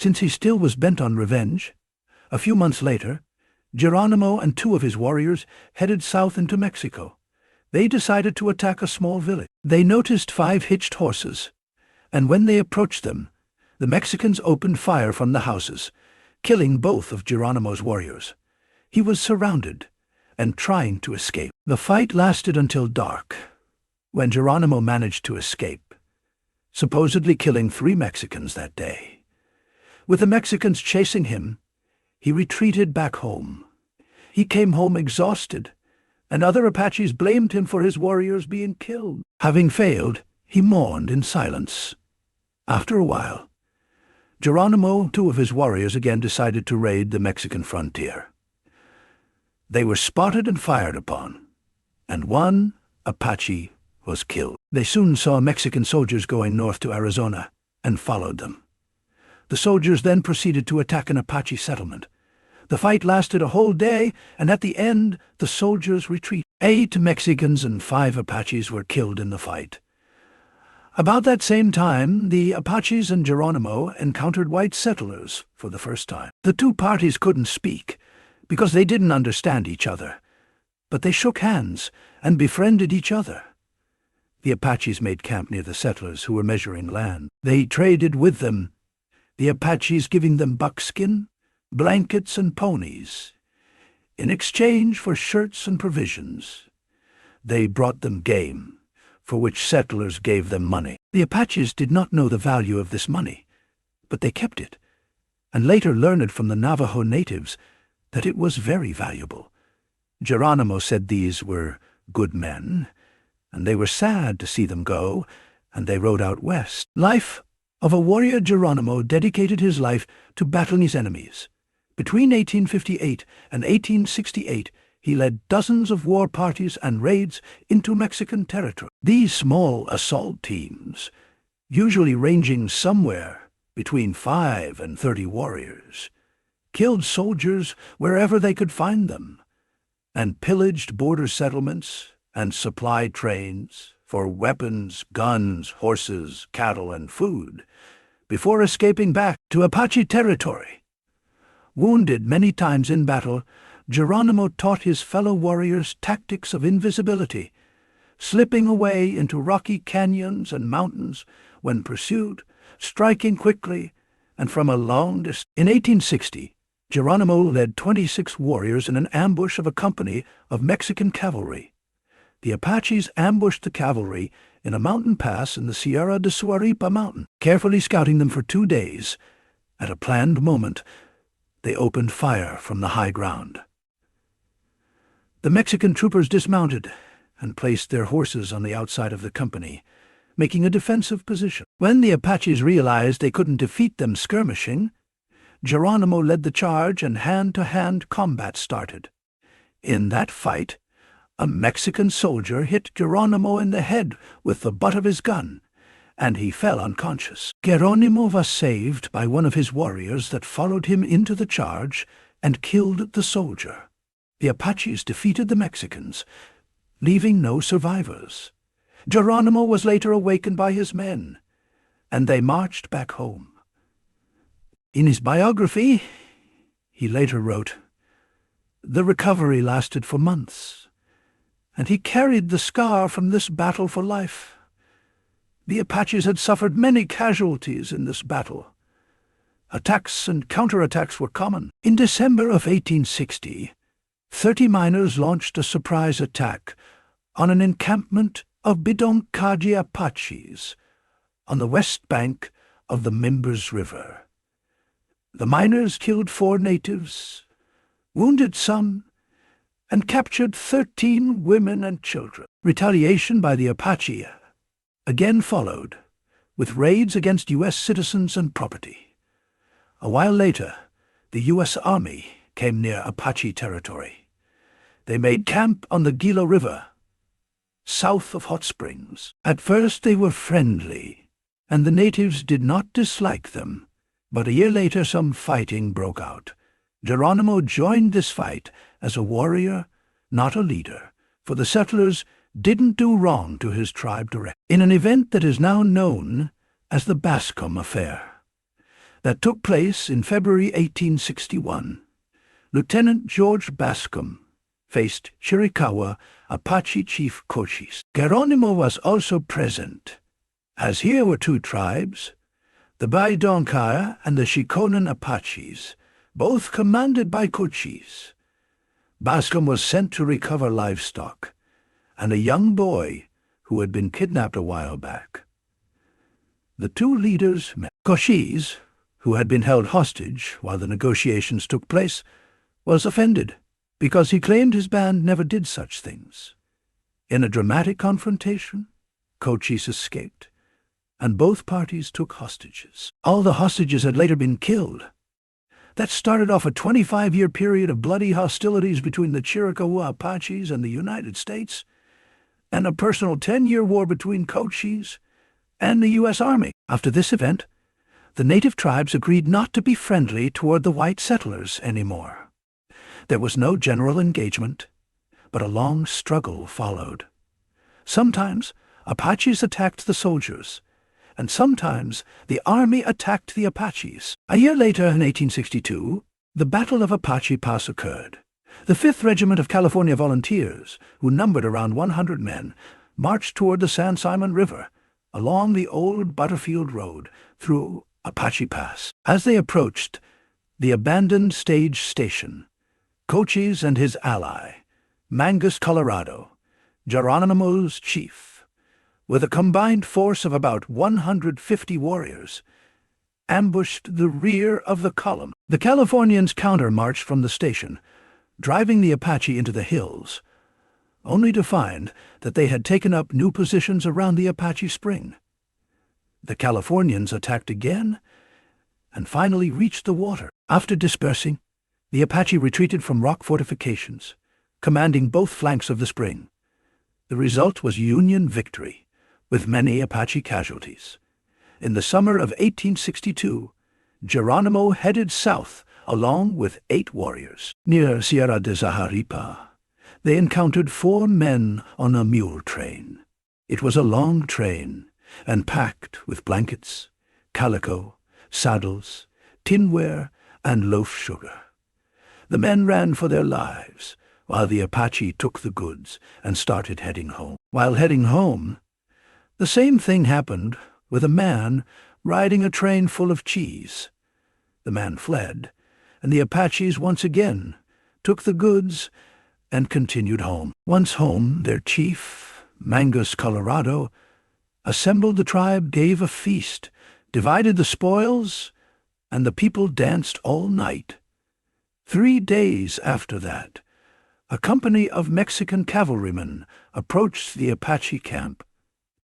Since he still was bent on revenge, a few months later, Geronimo and 2 of his warriors headed south into Mexico. They decided to attack a small village. They noticed 5 hitched horses, and when they approached them, the Mexicans opened fire from the houses, killing both of Geronimo's warriors. He was surrounded and trying to escape. The fight lasted until dark, when Geronimo managed to escape, supposedly killing 3 Mexicans that day. With the Mexicans chasing him, he retreated back home. He came home exhausted, and other Apaches blamed him for his warriors being killed. Having failed, he mourned in silence. After a while, Geronimo and 2 of his warriors again decided to raid the Mexican frontier. They were spotted and fired upon, and 1 Apache was killed. They soon saw Mexican soldiers going north to Arizona and followed them. The soldiers then proceeded to attack an Apache settlement. The fight lasted a whole day, and at the end, the soldiers retreated. 8 Mexicans and 5 Apaches were killed in the fight. About that same time, the Apaches and Geronimo encountered white settlers for the first time. The 2 parties couldn't speak because they didn't understand each other, but they shook hands and befriended each other. The Apaches made camp near the settlers who were measuring land. They traded with them, the Apaches giving them buckskin, blankets, and ponies. In exchange for shirts and provisions, they brought them game, for which settlers gave them money. The Apaches did not know the value of this money, but they kept it, and later learned from the Navajo natives that it was very valuable. Geronimo said these were good men, and they were sad to see them go, and they rode out west. Life of a warrior. Geronimo dedicated his life to battling his enemies. Between 1858 and 1868, he led dozens of war parties and raids into Mexican territory. These small assault teams, usually ranging somewhere between 5 and 30 warriors, killed soldiers wherever they could find them, and pillaged border settlements and supply trains for weapons, guns, horses, cattle, and food, before escaping back to Apache territory. Wounded many times in battle, Geronimo taught his fellow warriors tactics of invisibility, slipping away into rocky canyons and mountains when pursued, striking quickly and from a long distance. In 1860, Geronimo led 26 warriors in an ambush of a company of Mexican cavalry. The Apaches ambushed the cavalry in a mountain pass in the Sierra de Suaripa mountain. Carefully scouting them for 2 days, at a planned moment, they opened fire from the high ground. The Mexican troopers dismounted and placed their horses on the outside of the company, making a defensive position. When the Apaches realized they couldn't defeat them skirmishing, Geronimo led the charge and hand-to-hand combat started. In that fight, a Mexican soldier hit Geronimo in the head with the butt of his gun, and he fell unconscious. Geronimo was saved by one of his warriors that followed him into the charge and killed the soldier. The Apaches defeated the Mexicans, leaving no survivors. Geronimo was later awakened by his men, and they marched back home. In his biography, he later wrote, "The recovery lasted for months, and he carried the scar from this battle for life. The Apaches had suffered many casualties in this battle. Attacks and counterattacks were common. In December of 1860, 30 miners launched a surprise attack on an encampment of Bidonkaji Apaches on the west bank of the Mimbres River. The miners killed 4 natives, wounded some, and captured 13 women and children. Retaliation by the Apache again followed, with raids against U.S. citizens and property. A while later, the U.S. Army came near Apache territory. They made camp on the Gila River, south of Hot Springs. At first they were friendly, and the natives did not dislike them, but a year later some fighting broke out. Geronimo joined this fight as a warrior, not a leader, for the settlers didn't do wrong to his tribe directly. In an event that is now known as the Bascom Affair, that took place in February 1861. Lieutenant George Bascom faced Chiricahua Apache chief Cochise. Geronimo was also present, as here were two tribes, the Baidonkaya and the Shikonan Apaches, both commanded by Cochise. Bascom was sent to recover livestock and a young boy who had been kidnapped a while back. The two leaders met. Cochise, who had been held hostage while the negotiations took place, was offended because he claimed his band never did such things. In a dramatic confrontation, Cochise escaped, and both parties took hostages. All the hostages had later been killed. That started off a 25-year period of bloody hostilities between the Chiricahua Apaches and the United States, and a personal 10-year war between Cochise and the U.S. Army. After this event, the native tribes agreed not to be friendly toward the white settlers anymore. There was no general engagement, but a long struggle followed. Sometimes Apaches attacked the soldiers, and sometimes the army attacked the Apaches. A year later, in 1862, the Battle of Apache Pass occurred. The 5th Regiment of California Volunteers, who numbered around 100 men, marched toward the San Simon River, along the old Butterfield Road, through Apache Pass. As they approached the abandoned stage station, Cochise and his ally, Mangus Colorado, Geronimo's chief, with a combined force of about 150 warriors, ambushed the rear of the column. The Californians counter-marched from the station, driving the Apache into the hills, only to find that they had taken up new positions around the Apache Spring. The Californians attacked again and finally reached the water. After dispersing, the Apache retreated from rock fortifications, commanding both flanks of the spring. The result was Union victory, with many Apache casualties. In the summer of 1862, Geronimo headed south along with 8 warriors. Near Sierra de Zaharipa, they encountered 4 men on a mule train. It was a long train and packed with blankets, calico, saddles, tinware, and loaf sugar. The men ran for their lives, while the Apache took the goods and started heading home. While heading home, the same thing happened with a man riding a train full of cheese. The man fled, and the Apaches once again took the goods and continued home. Once home, their chief, Mangus Colorado, assembled the tribe, gave a feast, divided the spoils, and the people danced all night. 3 days after that, a company of Mexican cavalrymen approached the Apache camp.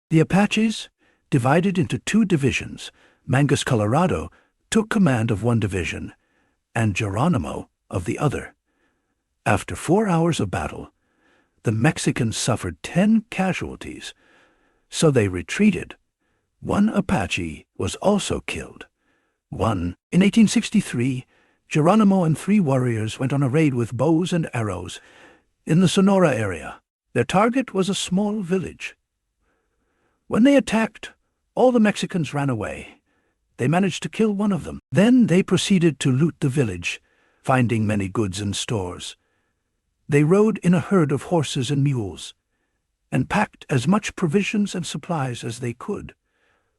The Apaches, divided into 2 divisions, Mangus Colorado took command of one division, and Geronimo of the other. After 4 hours of battle, the Mexicans suffered 10 casualties, so they retreated. 1 Apache was also killed. In 1863, Geronimo and 3 warriors went on a raid with bows and arrows in the Sonora area. Their target was a small village. When they attacked, all the Mexicans ran away. They managed to kill one of them. Then they proceeded to loot the village, finding many goods and stores. They rode in a herd of horses and mules, and packed as much provisions and supplies as they could.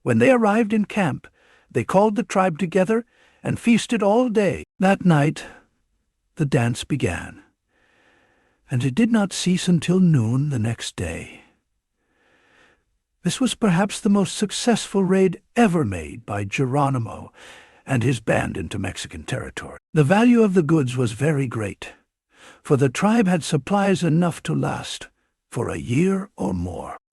When they arrived in camp, they called the tribe together and feasted all day. That night, the dance began, and it did not cease until noon the next day. This was perhaps the most successful raid ever made by Geronimo and his band into Mexican territory. The value of the goods was very great, for the tribe had supplies enough to last for a year or more.